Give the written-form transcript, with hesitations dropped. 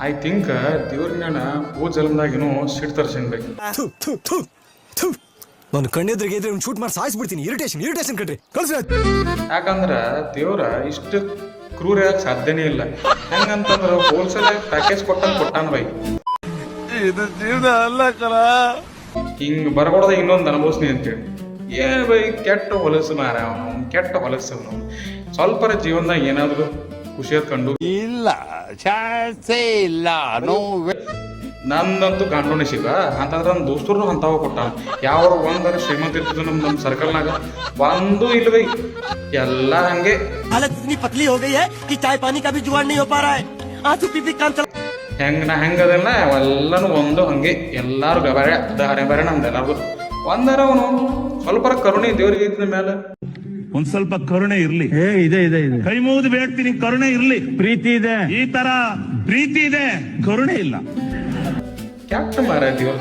I think ದೇವ್ರನ್ನ ಓ ಜನ್ಮದಾಗ ಏನೋ ಸಿಟ್ ತರ್ಸಿನ್ಬೇಕು. ನಾನು ಕಣ್ಣೆದ್ರಿಗೆ ಇದ್ರೆ ಶೂಟ್ ಮಾಡಿ ಸಾಯಿಸ್ಬಿಡ್ತೀನಿ. ಇರಿಟೇಷನ್ ಕಣ್ರಿ ಕಳ್ಸಿ. ಯಾಕಂದ್ರ ದೇವ್ರ ಇಷ್ಟು ಕ್ರೂರ ಇರಕ್ ಸಾಧ್ಯನೇ ಇಲ್ಲ. ಹೆಂಗಂತಂದ್ರ ಹೋಲ್ಸೇಲ್ ಪ್ಯಾಕೇಜ್ ಕೊಟ್ಟಾನ ಬೈ. ಇದು ಜೀವನ ಅಲ್ಲ ಕಲ. ಹಿಂಗ್ ಬರಕೊಡದ ಇನ್ನೊಂದು ಅನುಭವಿಸ್ನಿ ಅಂತೇಳಿ ಏನ್ ಬೈ ಕೆಟ್ಟ ಹೊಲಸು ಮಾರ ಅವನು, ಕೆಟ್ಟ ಹೊಲಸು ಅವನು. ಸ್ವಲ್ಪರ ಜೀವನದಾಗ ಏನಾದ್ರು ಖುಷಿಯಾದ ಕಂಡು ಇಲ್ಲ, ಚಾನ್ಸೇ ಇಲ್ಲ. ನೋ ನಂದಂತೂ ಕಾಂಡೋಣಿ ಸಿಗ ಅಂತಂದ್ರೆ ನನ್ನ ದೋಸ್ತರು ಅಂತಾವ ಕೊಟ್ಟಾನ. ಯಾವ ಒಂದರ ಶ್ರೀಮಂತ ಇರ್ತದ ನಮ್ಮ ಸರ್ಕಲ್ನಾಗ ಒಂದು ಇಲ್ವೈ, ಎಲ್ಲ ಹಂಗೆ. हालत इतनी पतली हो गई है कि चाय पानी का भी जुगाड़ नहीं हो पा रहा है. आंसू पी पी काम चला. ಹೆಂಗದಲ್ಲ ಅವೆಲ್ಲನೂ ಒಂದು ಹಂಗೆ ಎಲ್ಲಾರು ಬೇರೆ ನಮ್ದು ಎಲ್ಲಾರ್ದು ಒಂದರ ಅವನು ಸ್ವಲ್ಪ ಕರುಣೆ ದೇವ್ರಿಗೆ ಐತಿನ ಮೇಲೆ. ಒಂದ್ ಸ್ವಲ್ಪ ಕರುಣೆ ಇರ್ಲಿ. ಇದೆ ಕೈ ಮುಗಿದು ಬೇಡ್ತೀನಿ, ಕರುಣೆ ಇರ್ಲಿ. ಪ್ರೀತಿ ಇದೆ, ಈ ತರ ಪ್ರೀತಿ ಇದೆ, ಕರುಣೆ ಇಲ್ಲ. ಕೆಟ್ಟ ಮಾರ ದೇವ್ರು.